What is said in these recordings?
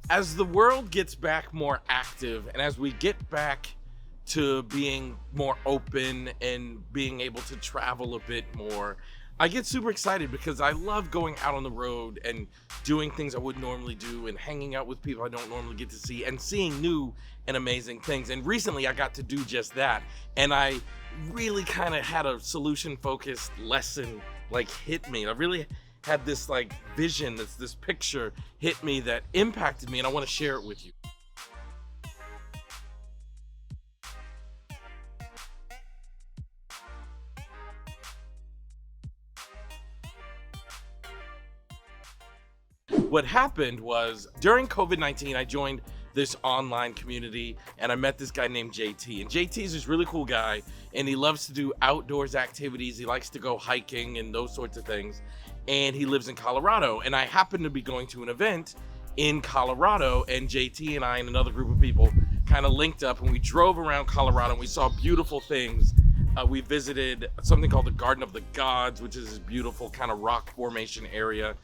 As the world gets back more active and as we get back to being more open and being able to travel a bit more, I get super excited because I love going out on the road and doing things I wouldn't normally do and hanging out with people I don't normally get to see and seeing new and amazing things. And recently I got to do just that. And I really kind of had a solution focused lesson like hit me. I really had this like vision, this picture hit me that impacted me, and I want to share it with you. What happened was during COVID-19, I joined this online community and I met this guy named JT. And JT is this really cool guy and he loves to do outdoors activities. He likes to go hiking and those sorts of things. And he lives in Colorado. And I happened to be going to an event in Colorado, and JT and I and another group of people kind of linked up and we drove around Colorado and we saw beautiful things. We visited something called the Garden of the Gods, which is this beautiful kind of rock formation area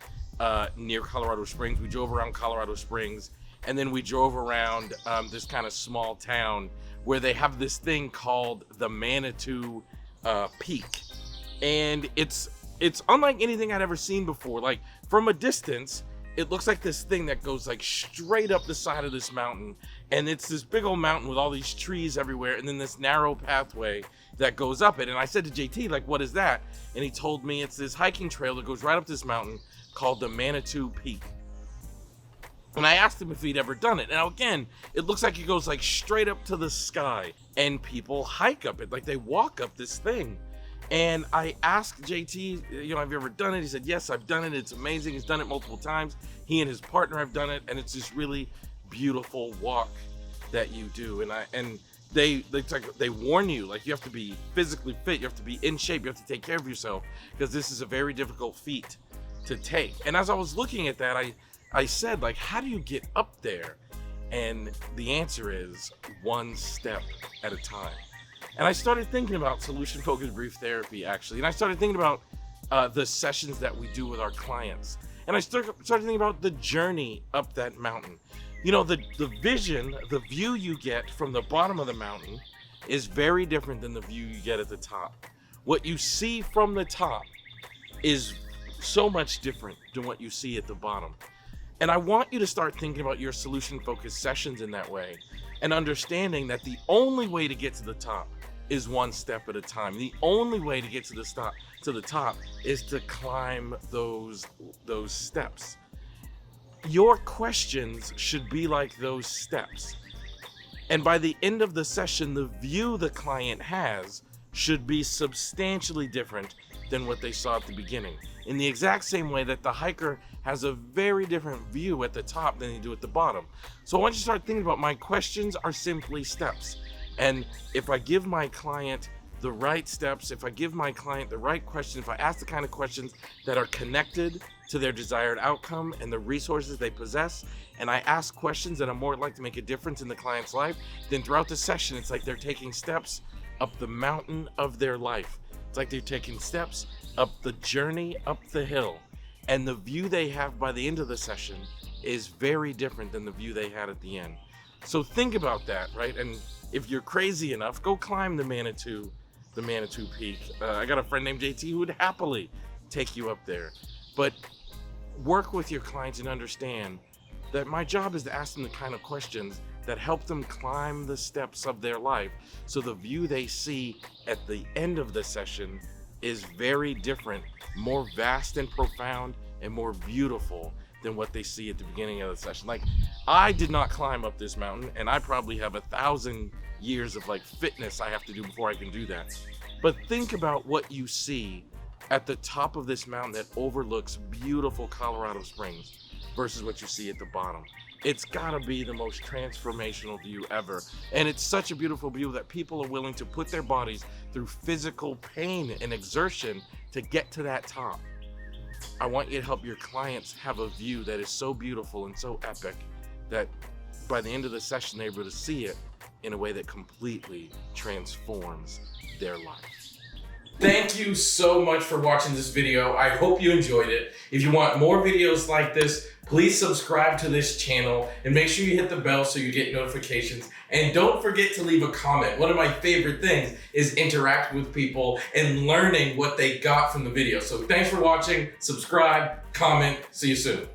near Colorado Springs. We drove around Colorado Springs, and then we drove around this kind of small town where they have this thing called the Manitou Peak. And it's unlike anything I'd ever seen before. Like from a distance, it looks like this thing that goes like straight up the side of this mountain. And it's this big old mountain with all these trees everywhere, and then this narrow pathway that goes up it. And I said to JT, like, what is that? And he told me it's this hiking trail that goes right up this mountain called the Manitou Peak. And I asked him if he'd ever done it. Now again, it looks like it goes like straight up to the sky, and people hike up it, like they walk up this thing. And I asked JT, have you ever done it? He said, yes, I've done it. It's amazing. He's done it multiple times. He and his partner have done it, and it's this really beautiful walk that you do. And they warn you, like, you have to be physically fit, you have to be in shape, you have to take care of yourself, because this is a very difficult feat to take. And as I was looking at that, I said, like, how do you get up there? And the answer is one step at a time. And I started thinking about solution-focused brief therapy, actually. And I started thinking about the sessions that we do with our clients. And I started thinking about the journey up that mountain. The vision, the view you get from the bottom of the mountain is very different than the view you get at the top. What you see from the top is so much different than what you see at the bottom. And I want you to start thinking about your solution-focused sessions in that way, and understanding that the only way to get to the top is one step at a time. The only way to get to the top is to climb those steps. Your questions should be like those steps. And by the end of the session, the view the client has should be substantially different than what they saw at the beginning. In the exact same way that the hiker has a very different view at the top than they do at the bottom. So I want you to start thinking about, my questions are simply steps. And if I give my client the right steps, if I give my client the right questions, if I ask the kind of questions that are connected to their desired outcome and the resources they possess, and I ask questions that are more likely to make a difference in the client's life, then throughout the session, it's like they're taking steps up the mountain of their life. It's like they're taking steps up the journey up the hill. And the view they have by the end of the session is very different than the view they had at the end. So think about that, right? And if you're crazy enough, go climb the Manitou Peak. I got a friend named JT who would happily take you up there. But work with your clients and understand that my job is to ask them the kind of questions that help them climb the steps of their life, so the view they see at the end of the session is very different, more vast and profound, and more beautiful than what they see at the beginning of the session. Like, I did not climb up this mountain, and I probably have 1,000 years of like fitness I have to do before I can do that. But think about what you see at the top of this mountain that overlooks beautiful Colorado Springs versus what you see at the bottom. It's gotta be the most transformational view ever. And it's such a beautiful view that people are willing to put their bodies through physical pain and exertion to get to that top. I want you to help your clients have a view that is so beautiful and so epic that by the end of the session, they're able to see it in a way that completely transforms their life. Thank you so much for watching this video. I hope you enjoyed it. If you want more videos like this, please subscribe to this channel and make sure you hit the bell so you get notifications. And don't forget to leave a comment. One of my favorite things is interacting with people and learning what they got from the video. So thanks for watching, subscribe, comment, see you soon.